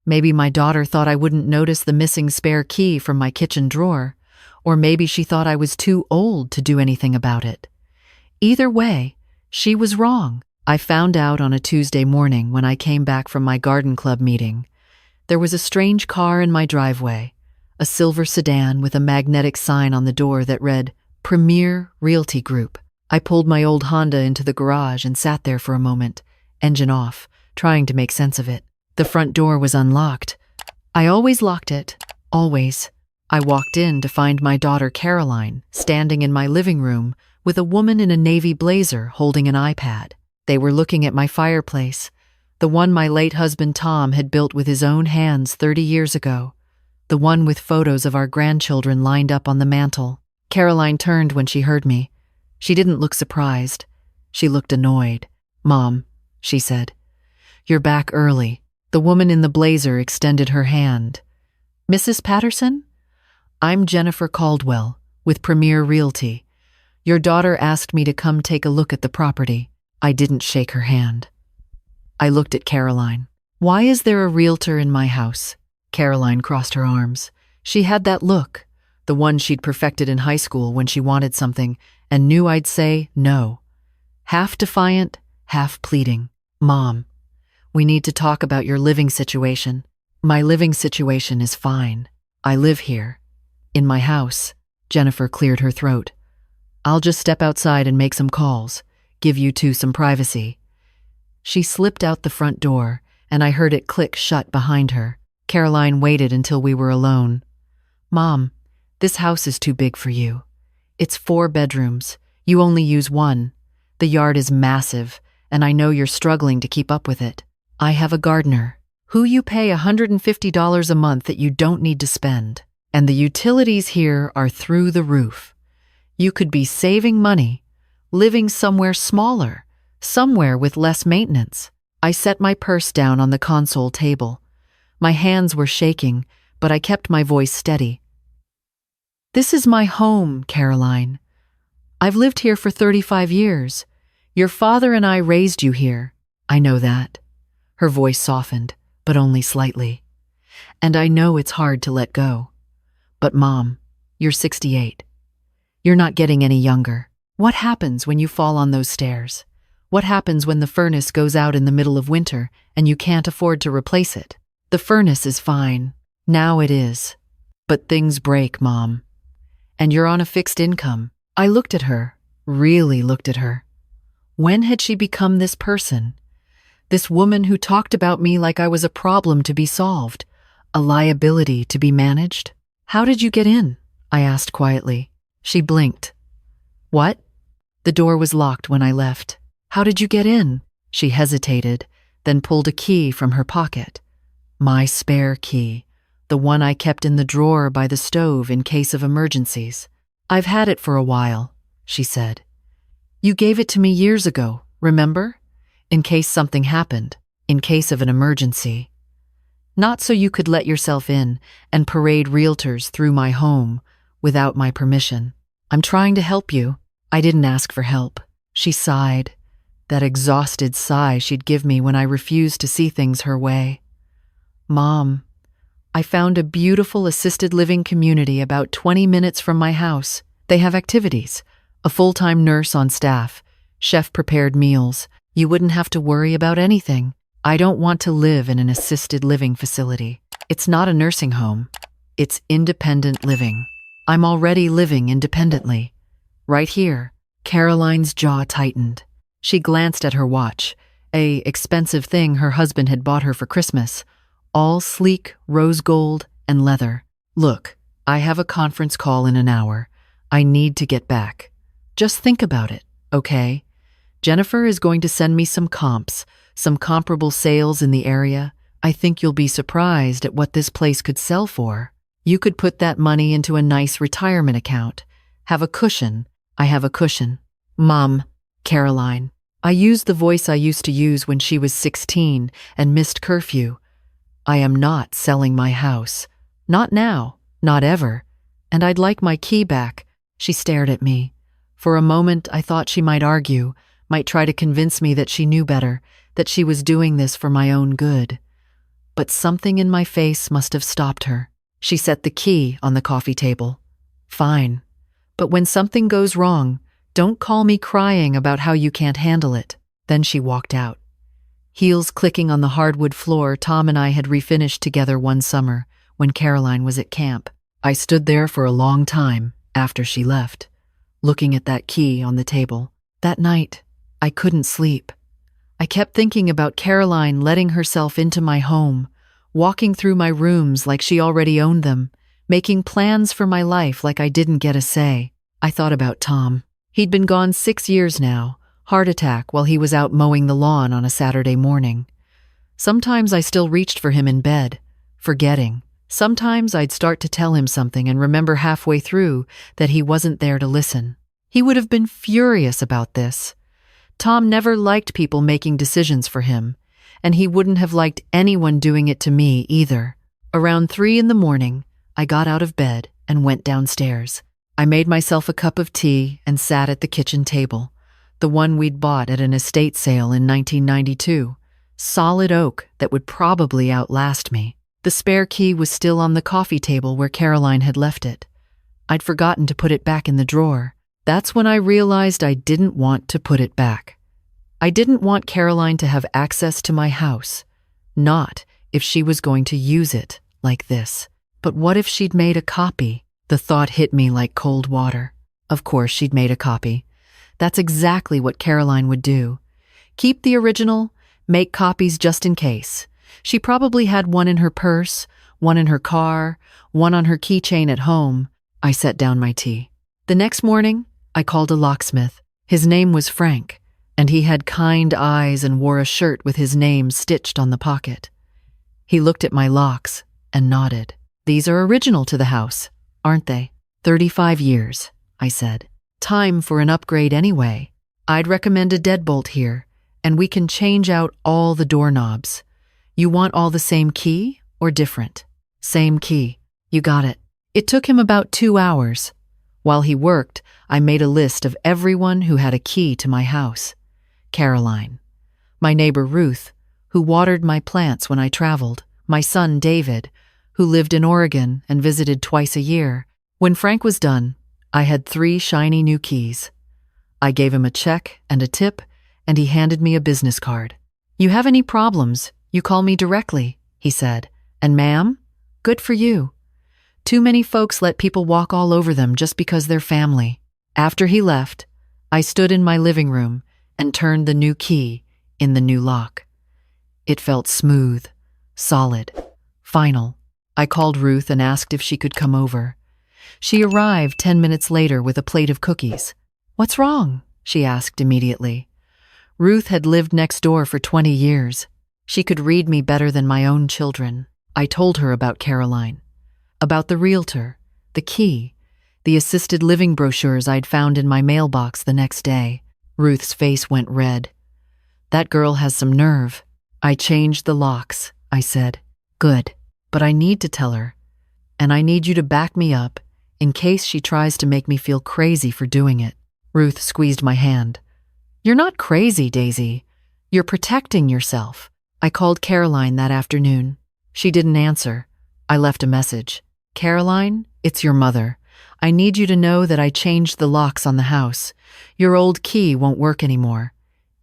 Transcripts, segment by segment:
Maybe my daughter thought I wouldn't notice the missing spare key from my kitchen drawer, or maybe she thought I was too old to do anything about it. Either way, she was wrong. I found out on a Tuesday morning when I came back from my garden club meeting. There was a strange car in my driveway, a silver sedan with a magnetic sign on the door that read, Premier Realty Group. I pulled my old Honda into the garage and sat there for a moment, engine off, trying to make sense of it. The front door was unlocked. I always locked it, always. I walked in to find my daughter Caroline standing in my living room with a woman in a navy blazer holding an iPad. They were looking at my fireplace, the one my late husband Tom had built with his own hands 30 years ago, the one with photos of our grandchildren lined up on the mantel. Caroline turned when she heard me. She didn't look surprised. She looked annoyed. "Mom," she said, "you're back early." The woman in the blazer extended her hand. "Mrs. Patterson? I'm Jennifer Caldwell, with Premier Realty. Your daughter asked me to come take a look at the property." I didn't shake her hand. I looked at Caroline. "Why is there a realtor in my house?" Caroline crossed her arms. She had that look, the one she'd perfected in high school when she wanted something and knew I'd say no. Half defiant, half pleading. "Mom, we need to talk about your living situation." "My living situation is fine. I live here. In my house." Jennifer cleared her throat. "I'll just step outside and make some calls, give you two some privacy." She slipped out the front door, and I heard it click shut behind her. Caroline waited until we were alone. "Mom, this house is too big for you. It's 4 bedrooms. You only use 1. The yard is massive, and I know you're struggling to keep up with it. I have a gardener, who you pay $150 a month that you don't need to spend, and the utilities here are through the roof. You could be saving money, living somewhere smaller, somewhere with less maintenance." I set my purse down on the console table. My hands were shaking, but I kept my voice steady. "This is my home, Caroline. I've lived here for 35 years. Your father and I raised you here. I know that." Her voice softened, but only slightly. "And I know it's hard to let go. But Mom, you're 68. You're not getting any younger. What happens when you fall on those stairs? What happens when the furnace goes out in the middle of winter and you can't afford to replace it? The furnace is fine. Now it is. But things break, Mom. And you're on a fixed income." I looked at her, really looked at her. When had she become this person? This woman who talked about me like I was a problem to be solved, a liability to be managed? "How did you get in?" I asked quietly. She blinked. "What?" "The door was locked when I left." "How did you get in?" She hesitated, then pulled a key from her pocket. My spare key, the one I kept in the drawer by the stove in case of emergencies. "I've had it for a while," she said. "You gave it to me years ago, remember? In case something happened, in case of an emergency. Not so you could let yourself in and parade realtors through my home without my permission. I'm trying to help you. I didn't ask for help." She sighed, that exhausted sigh she'd give me when I refused to see things her way. "Mom, I found a beautiful assisted living community about 20 minutes from my house. They have activities, a full-time nurse on staff, chef-prepared meals. You wouldn't have to worry about anything. I don't want to live in an assisted living facility. It's not a nursing home. It's independent living. I'm already living independently. Right here." Caroline's jaw tightened. She glanced at her watch, a expensive thing her husband had bought her for Christmas, all sleek, rose gold, and leather. "Look, I have a conference call in an hour. I need to get back. Just think about it, okay? Jennifer is going to send me some comps, some comparable sales in the area. I think you'll be surprised at what this place could sell for. You could put that money into a nice retirement account. Have a cushion. I have a cushion." "Mom," Caroline. I used the voice I used to use when she was 16 and missed curfew. "I am not selling my house. Not now, not ever. And I'd like my key back." She stared at me. For a moment, I thought she might argue, might try to convince me that she knew better, that she was doing this for my own good. but something in my face must have stopped her. She set the key on the coffee table. Fine. But when something goes wrong, don't call me crying about how you can't handle it. Then she walked out. Heels clicking on the hardwood floor, Tom and I had refinished together one summer when Caroline was at camp. I stood there for a long time after she left, looking at that key on the table. That night, I couldn't sleep. I kept thinking about Caroline letting herself into my home, walking through my rooms like she already owned them, making plans for my life like I didn't get a say. I thought about Tom. He'd been gone 6 years now, heart attack while he was out mowing the lawn on a Saturday morning. Sometimes I still reached for him in bed, forgetting. Sometimes I'd start to tell him something and remember halfway through that he wasn't there to listen. He would have been furious about this. Tom never liked people making decisions for him, and he wouldn't have liked anyone doing it to me either. Around 3 a.m, I got out of bed and went downstairs. I made myself a cup of tea and sat at the kitchen table, the one we'd bought at an estate sale in 1992. Solid oak that would probably outlast me. The spare key was still on the coffee table where Caroline had left it. I'd forgotten to put it back in the drawer. That's when I realized I didn't want to put it back. I didn't want Caroline to have access to my house, not if she was going to use it like this. But what if she'd made a copy? The thought hit me like cold water. Of course she'd made a copy. That's exactly what Caroline would do. Keep the original, make copies just in case. She probably had one in her purse, one in her car, one on her keychain at home. I set down my tea. The next morning, I called a locksmith. His name was Frank, and he had kind eyes and wore a shirt with his name stitched on the pocket. He looked at my locks and nodded. These are original to the house, aren't they? 35 years, I said. Time for an upgrade anyway. I'd recommend a deadbolt here, and we can change out all the doorknobs. You want all the same key or different? Same key. You got it. It took him about 2 hours. While he worked, I made a list of everyone who had a key to my house. Caroline, my neighbor Ruth, who watered my plants when I traveled, my son David, who lived in Oregon and visited twice a year. When Frank was done, I had 3 shiny new keys. I gave him a check and a tip, and he handed me a business card. You have any problems, you call me directly, he said. And ma'am, good for you. Too many folks let people walk all over them just because they're family. After he left, I stood in my living room and turned the new key in the new lock. It felt smooth, solid, final. I called Ruth and asked if she could come over. She arrived 10 minutes later with a plate of cookies. What's wrong? She asked immediately. Ruth had lived next door for 20 years. She could read me better than my own children. I told her about Caroline, about the realtor, the key, the assisted living brochures I'd found in my mailbox the next day. Ruth's face went red. That girl has some nerve. I changed the locks, I said. Good, but I need to tell her, and I need you to back me up in case she tries to make me feel crazy for doing it. Ruth squeezed my hand. You're not crazy, Daisy. You're protecting yourself. I called Caroline that afternoon. She didn't answer. I left a message. Caroline, it's your mother. I need you to know that I changed the locks on the house. Your old key won't work anymore.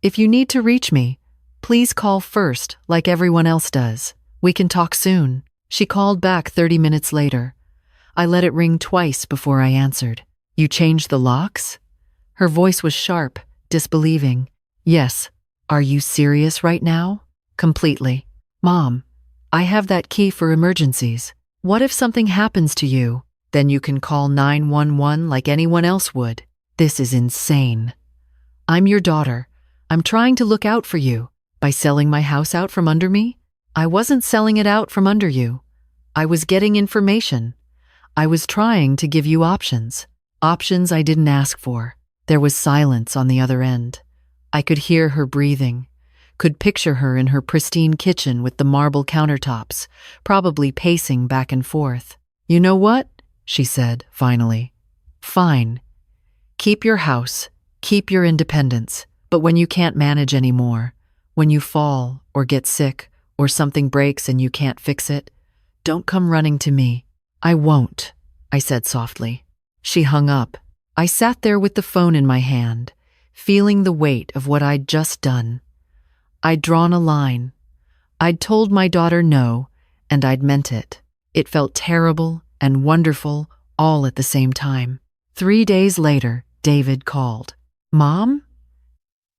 If you need to reach me, please call first like everyone else does. We can talk soon. She called back 30 minutes later. I let it ring twice before I answered. You changed the locks? Her voice was sharp, disbelieving. Yes. Are you serious right now? Completely. Mom, I have that key for emergencies. What if something happens to you? Then you can call 911 like anyone else would. This is insane. I'm your daughter. I'm trying to look out for you. By selling my house out from under me? I wasn't selling it out from under you. I was getting information. I was trying to give you options. Options I didn't ask for. There was silence on the other end. I could hear her breathing, could picture her in her pristine kitchen with the marble countertops, probably pacing back and forth. You know what? She said, finally. Fine. Keep your house, keep your independence, but when you can't manage anymore, when you fall or get sick or something breaks and you can't fix it, don't come running to me. I won't, I said softly. She hung up. I sat there with the phone in my hand, feeling the weight of what I'd just done. I'd drawn a line. I'd told my daughter no, and I'd meant it. It felt terrible and wonderful all at the same time. 3 days later, David called. Mom?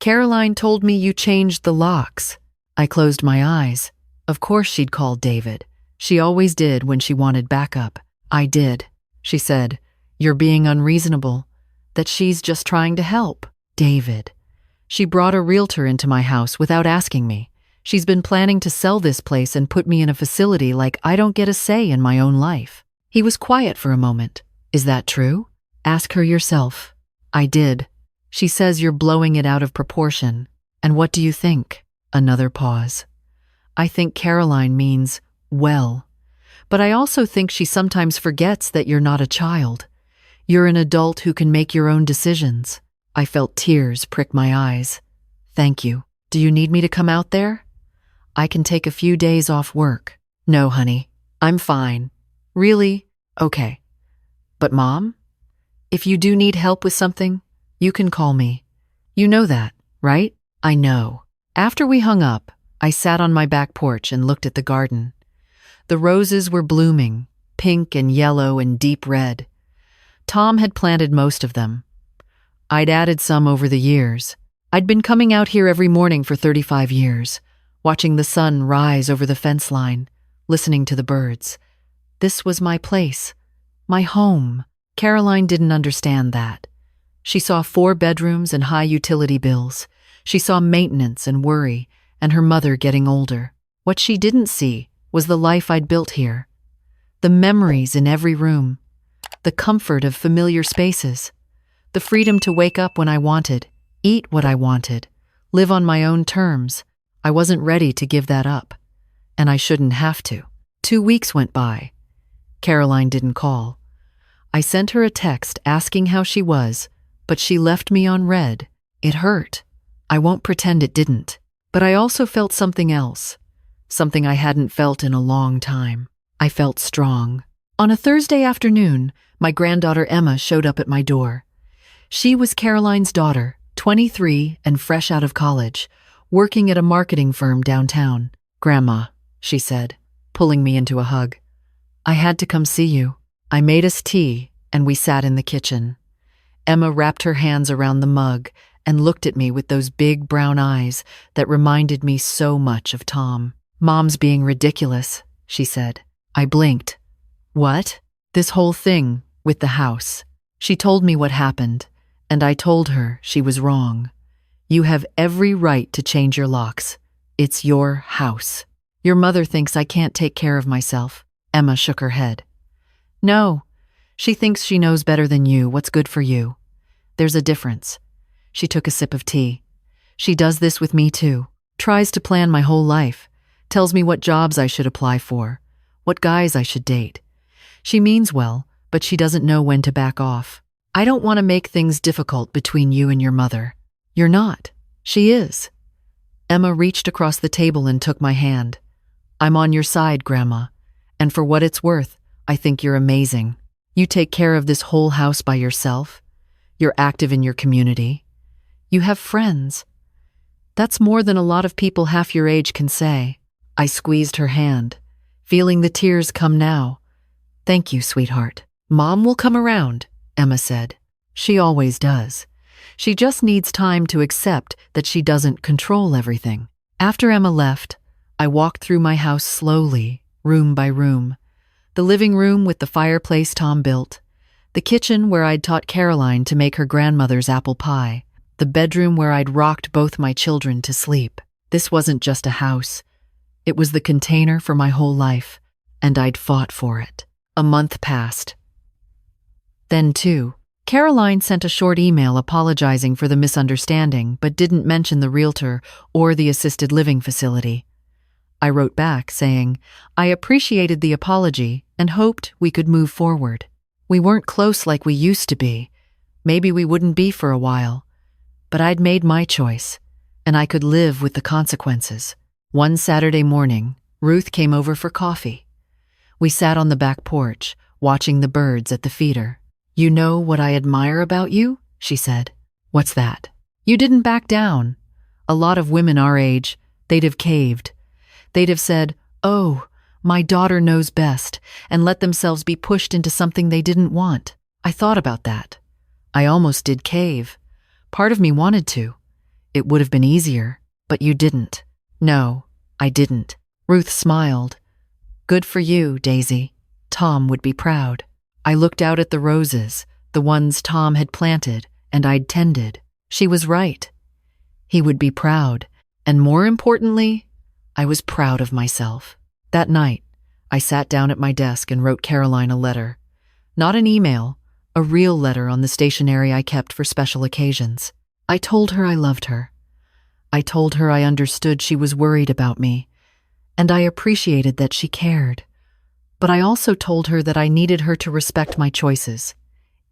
Caroline told me you changed the locks. I closed my eyes. Of course she'd called David. She always did when she wanted backup. I did. She said, you're being unreasonable, that she's just trying to help. David. She brought a realtor into my house without asking me. She's been planning to sell this place and put me in a facility like I don't get a say in my own life. He was quiet for a moment. Is that true? Ask her yourself. I did. She says you're blowing it out of proportion. And what do you think? Another pause. I think Caroline means well. But I also think she sometimes forgets that you're not a child. You're an adult who can make your own decisions. I felt tears prick my eyes. Thank you. Do you need me to come out there? I can take a few days off work. No, honey. I'm fine. Really? Okay. But Mom? If you do need help with something, you can call me. You know that, right? I know. After we hung up, I sat on my back porch and looked at the garden. The roses were blooming, pink and yellow and deep red. Tom had planted most of them. I'd added some over the years. I'd been coming out here every morning for 35 years, watching the sun rise over the fence line, listening to the birds. This was my place, my home. Caroline didn't understand that. She saw 4 bedrooms and high utility bills. She saw maintenance and worry, and her mother getting older. What she didn't see was the life I'd built here. The memories in every room. The comfort of familiar spaces. The freedom to wake up when I wanted, eat what I wanted, live on my own terms. I wasn't ready to give that up. And I shouldn't have to. 2 weeks went by. Caroline didn't call. I sent her a text asking how she was, but she left me on read. It hurt. I won't pretend it didn't. But I also felt something else. Something I hadn't felt in a long time. I felt strong. On a Thursday afternoon, my granddaughter Emma showed up at my door. She was Caroline's daughter, 23 and fresh out of college, working at a marketing firm downtown. Grandma, she said, pulling me into a hug. I had to come see you. I made us tea, and we sat in the kitchen. Emma wrapped her hands around the mug and looked at me with those big brown eyes that reminded me so much of Tom. Mom's being ridiculous, she said. I blinked. What? This whole thing with the house. She told me what happened, and I told her she was wrong. You have every right to change your locks. It's your house. Your mother thinks I can't take care of myself. Emma shook her head. No, she thinks she knows better than you what's good for you. There's a difference. She took a sip of tea. She does this with me too. Tries to plan my whole life. Tells me what jobs I should apply for. What guys I should date. She means well, but she doesn't know when to back off. I don't want to make things difficult between you and your mother. You're not. She is. Emma reached across the table and took my hand. I'm on your side, Grandma. And for what it's worth, I think you're amazing. You take care of this whole house by yourself. You're active in your community. You have friends. That's more than a lot of people half your age can say. I squeezed her hand, feeling the tears come now. Thank you, sweetheart. Mom will come around, Emma said. She always does. She just needs time to accept that she doesn't control everything. After Emma left, I walked through my house slowly, room by room. The living room with the fireplace Tom built. The kitchen where I'd taught Caroline to make her grandmother's apple pie. The bedroom where I'd rocked both my children to sleep. This wasn't just a house. It was the container for my whole life, and I'd fought for it. A month passed. Then, too, Caroline sent a short email apologizing for the misunderstanding, but didn't mention the realtor or the assisted living facility. I wrote back saying, I appreciated the apology and hoped we could move forward. We weren't close like we used to be. Maybe we wouldn't be for a while. But I'd made my choice, and I could live with the consequences. One Saturday morning, Ruth came over for coffee. We sat on the back porch, watching the birds at the feeder. "You know what I admire about you?" she said. "What's that?" "You didn't back down. A lot of women our age, they'd have caved. They'd have said, 'Oh, my daughter knows best,' and let themselves be pushed into something they didn't want. I thought about that. I almost did cave. Part of me wanted to. It would have been easier, but you didn't." "No, I didn't." Ruth smiled. "Good for you, Daisy. Tom would be proud." I looked out at the roses, the ones Tom had planted and I'd tended. She was right. He would be proud, and more importantly, I was proud of myself. That night, I sat down at my desk and wrote Caroline a letter. Not an email, a real letter on the stationery I kept for special occasions. I told her I loved her. I told her I understood she was worried about me, and I appreciated that she cared. But I also told her that I needed her to respect my choices,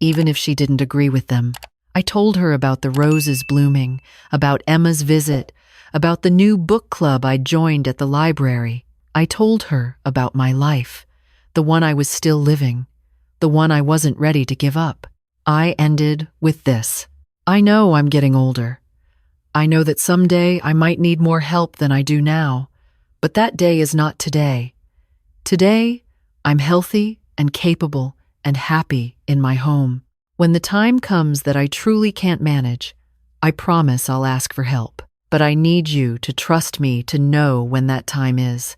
even if she didn't agree with them. I told her about the roses blooming, about Emma's visit, about the new book club I joined at the library. I told her about my life, the one I was still living, the one I wasn't ready to give up. I ended with this: "I know I'm getting older. I know that someday I might need more help than I do now, but that day is not today. Today, I'm healthy and capable and happy in my home. When the time comes that I truly can't manage, I promise I'll ask for help. But I need you to trust me to know when that time is.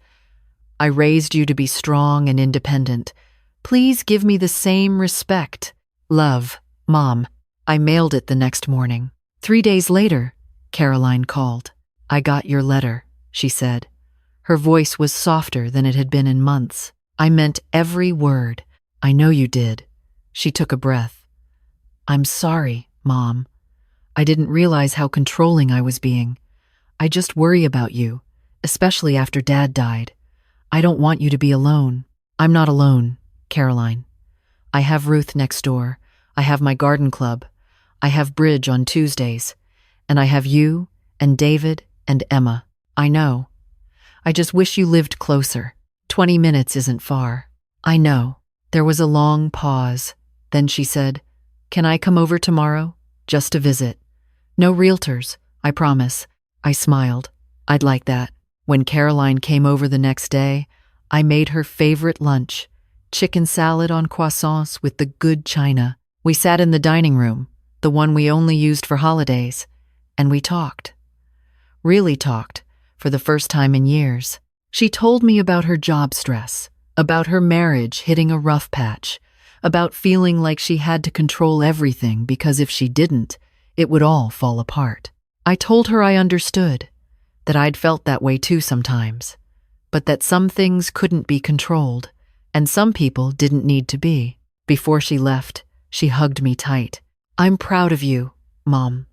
I raised you to be strong and independent. Please give me the same respect. Love, Mom." I mailed it the next morning. 3 days later, Caroline called. "I got your letter," she said. Her voice was softer than it had been in months. "I meant every word. I know you did." She took a breath. "I'm sorry, Mom. I didn't realize how controlling I was being. I just worry about you, especially after Dad died. I don't want you to be alone." "I'm not alone, Caroline. I have Ruth next door. I have my garden club. I have bridge on Tuesdays. And I have you and David and Emma. I know. I just wish you lived closer. 20 minutes isn't far." "I know." There was a long pause. Then she said, "Can I come over tomorrow? Just to visit. No realtors, I promise." I smiled. "I'd like that." When Caroline came over the next day, I made her favorite lunch, chicken salad on croissants with the good china. We sat in the dining room, the one we only used for holidays, and we talked. Really talked, for the first time in years. She told me about her job stress, about her marriage hitting a rough patch, about feeling like she had to control everything because if she didn't, it would all fall apart. I told her I understood, that I'd felt that way too sometimes, but that some things couldn't be controlled, and some people didn't need to be. Before she left, she hugged me tight. "I'm proud of you, Mom,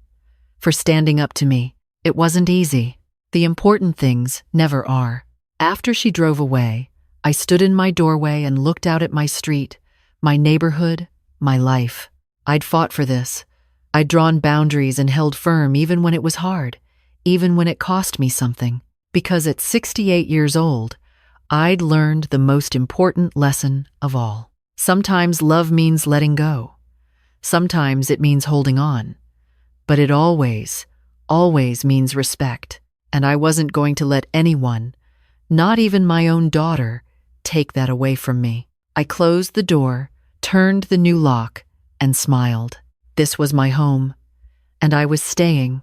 for standing up to me. It wasn't easy. The important things never are." After she drove away, I stood in my doorway and looked out at my street, my neighborhood, my life. I'd fought for this. I'd drawn boundaries and held firm even when it was hard, even when it cost me something. Because at 68 years old, I'd learned the most important lesson of all. Sometimes love means letting go. Sometimes it means holding on. But it always means respect. And I wasn't going to let anyone, not even my own daughter, take that away from me. I closed the door, turned the new lock, and smiled. This was my home, and I was staying